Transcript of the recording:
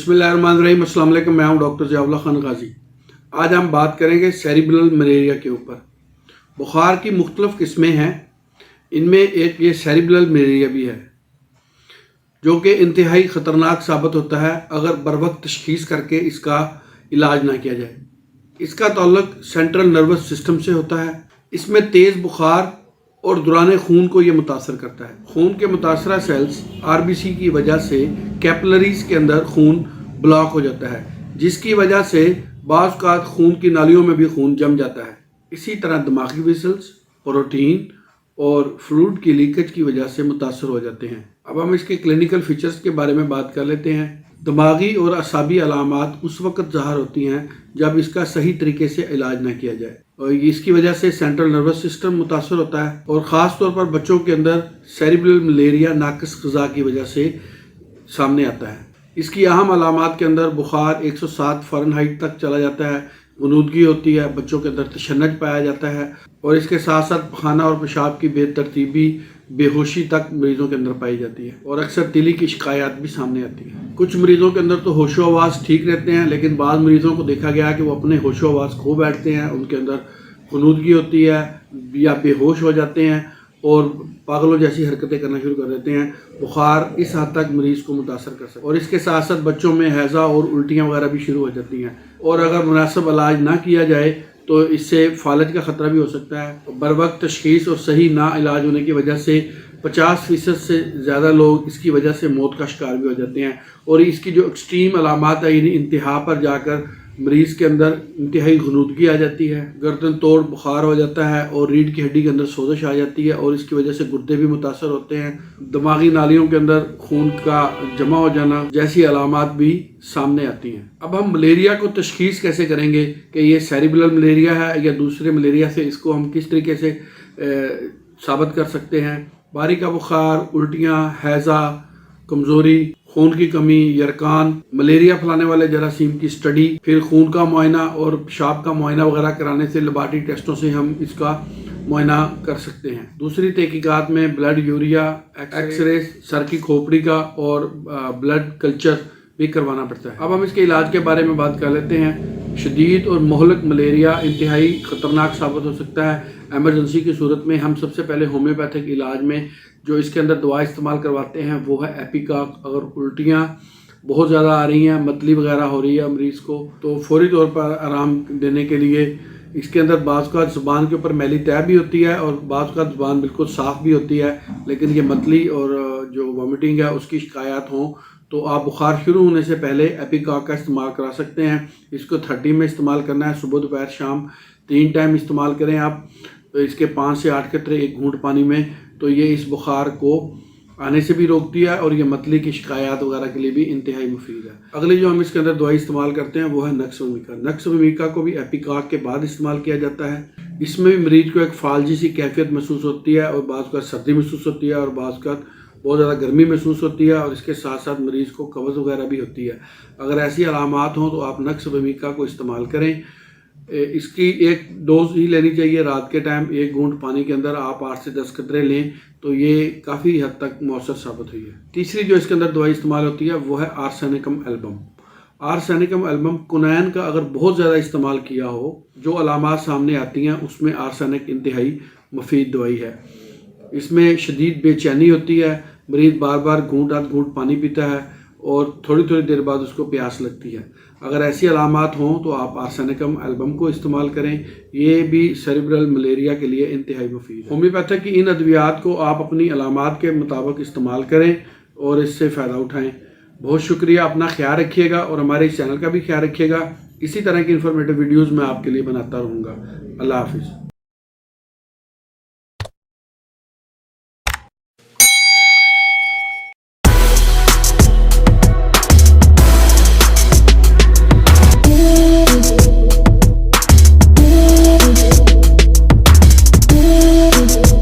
बिस्मिल्लाहिर्रहमानिर्रहीम। अस्सलाम वालेकुम। मैं हूं डॉक्टर ज़ियाउल्लाह खान गाजी। आज हम बात करेंगे सेरिब्रल मलेरिया के ऊपर। बुखार की मुख्तलिफ किस्में हैं, इनमें एक ये सेरिब्रल मलेरिया भी है जो कि इंतहाई ख़तरनाक साबित होता है अगर बर वक्त तशख़ीस करके इसका इलाज ना किया जाए। इसका ताल्लुक सेंट्रल नर्वस सिस्टम से होता है। इसमें तेज़ बुखार और दौरान खून को ये मुतासर करता है। खून के मुतासरा सेल्स आरबीसी की वजह से कैपिलरीज के अंदर खून ब्लॉक हो जाता है, जिसकी वजह से बाज़ औक़ात खून की नालियों में भी खून जम जाता है। इसी तरह दिमागी वेसल्स, प्रोटीन और फ्लूइड की लीकेज की वजह से मुतासर हो जाते हैं। अब हम इसके क्लिनिकल फीचर्स के बारे में बात कर लेते हैं। दिमागी और असाबी अलामात उस वक्त ज़ाहिर होती हैं जब इसका सही तरीके से इलाज ना किया जाए, और इसकी वजह से सेंट्रल नर्वस सिस्टम मुतासर होता है और ख़ास तौर पर बच्चों के अंदर सेरिब्रल मलेरिया नाक़िस ग़िज़ा की वजह से सामने आता है। इसकी अहम अलामात के अंदर बुखार 107 फ़ारेनहाइट तक चला जाता है, गनूदगी होती है, बच्चों के अंदर तशन्नुज पाया जाता है और इसके साथ साथ पखाना और पेशाब की बेतरतीबी, बेहोशी तक मरीज़ों के अंदर पाई जाती है और अक्सर तिली की शिकायत भी सामने आती है। कुछ मरीज़ों के अंदर तो होशो आवाज़ ठीक रहते हैं, लेकिन बाद मरीज़ों को देखा गया कि वो अपने होशो आवाज़ खो बैठते हैं, उनके अंदर गनूदगी होती है या बेहोश हो जाते हैं और पागलों जैसी हरकतें करना शुरू कर देते हैं। बुखार इस हद तक मरीज़ को मुतासर कर सकता है और इसके साथ साथ बच्चों में हैज़ा और उल्टियाँ वगैरह भी शुरू हो जाती हैं और अगर मुनासिब इलाज ना किया जाए तो इससे फालज का ख़तरा भी हो सकता है। बर वक्त तशख़ीस और सही ना इलाज होने की वजह से 50% से ज़्यादा लोग इसकी वजह से मौत का शिकार भी हो जाते हैं और इसकी जो एक्सट्रीम अलामात है, यानी इंतहा पर जाकर मरीज़ के अंदर इंतहाई गनूदगी आ जाती है, गर्दन तोड़ बुखार हो जाता है और रीढ़ की हड्डी के अंदर सोजिश आ जाती है और इसकी वजह से गुर्दे भी मुतासर होते हैं। दिमागी नालियों के अंदर खून का जमा हो जाना जैसी अलामात भी सामने आती हैं। अब हम मलेरिया को तशख़ीस कैसे करेंगे कि ये सेरिब्रल मलेरिया है या दूसरे मलेरिया से, इसको हम किस तरीके से साबित कर सकते हैं। बारी का बुखार, उल्टियाँ, हैज़ा, कमज़ोरी, खून की कमी, यरकान, मलेरिया फैलाने वाले जरासीम की स्टडी, फिर खून का मुआयना और पेशाब का मुआयना वगैरह कराने से लेबॉरेटरी टेस्टों से हम इसका मुआयना कर सकते हैं। दूसरी तहकीकात में ब्लड यूरिया, एक्सरे, सर की खोपड़ी का और ब्लड कल्चर भी करवाना पड़ता है। अब हम इसके इलाज के बारे में बात कर लेते हैं। शदीद और मोहलक मलेरिया इंतहाई ख़तरनाक साबित हो सकता है। एमरजेंसी की सूरत में हम सबसे पहले होम्योपैथिक इलाज में जो इसके अंदर दवा इस्तेमाल करवाते हैं वो है एपिकाक। अगर उल्टियाँ बहुत ज़्यादा आ रही हैं, मतली वगैरह हो रही है मरीज़ को, तो फौरी तौर पर आराम देने के लिए इसके अंदर बाज़ का ज़ुबान के ऊपर मैली तय भी होती है और बाज़ का ज़ुबान बिल्कुल साफ़ भी होती है, लेकिन ये मतली और जो वॉमिटिंग है उसकी शिकायत हो तो आप बुखार शुरू होने से पहले एपिकाक का इस्तेमाल करा सकते हैं। इसको 30 में इस्तेमाल करना है, सुबह दोपहर शाम 3 टाइम इस्तेमाल करें आप। तो इसके 5 से 8 कतरे 1 घूंट पानी में, तो ये इस बुखार को आने से भी रोकती है और ये मतली की शिकायत वगैरह के लिए भी इंतहाई मुफीद है। अगली जो हम इसके अंदर दवाई इस्तेमाल करते हैं वो है नक्स वमीका। नक्स वमीका को भी एपिकाक के बाद इस्तेमाल किया जाता है। इसमें भी मरीज को एक फालजी सी कैफियत महसूस होती है और बाज़ का सर्दी महसूस होती है और बाज़ का बहुत ज़्यादा गर्मी महसूस होती है और इसके साथ साथ मरीज़ को कब्ज़ वगैरह भी होती है। अगर ऐसी अलामात हों तो आप नक्स वमीका को इस्तेमाल करें। इसकी एक डोज ही लेनी चाहिए रात के टाइम। 1 घूंट पानी के अंदर आप 8 से 10 कतरे लें तो ये काफ़ी हद तक मौसर साबित हुई है। तीसरी जो इसके अंदर दवाई इस्तेमाल होती है वो है आर्सेनिकम एल्बम। आर्सेनिकम एल्बम कुनैन का अगर बहुत ज़्यादा इस्तेमाल किया हो, जो अलामात सामने आती हैं उसमें आर्सेनिक इंतहाई मुफीद दवाई है। इसमें शदीद बेचैनी होती है, मरीज़ बार बार घूंट आध घूंट पानी पीता है और थोड़ी थोड़ी देर बाद उसको प्यास लगती है। अगर ऐसी अलामात हों तो आप आर्सेनिकम एल्बम को इस्तेमाल करें। ये भी सेरिब्रल मलेरिया के लिए इंतहाई मुफीद है। होम्योपैथिक की इन अद्वियात को आप अपनी अलामात के मुताबिक इस्तेमाल करें और इससे फ़ायदा उठाएं। बहुत शुक्रिया, अपना ख्याल रखिएगा और हमारे इस चैनल का भी ख्याल रखिएगा। इसी तरह की इंफॉर्मेटिव वीडियोज़ मैं आपके लिए बनाता रहूँगा। अल्लाह हाफिज़।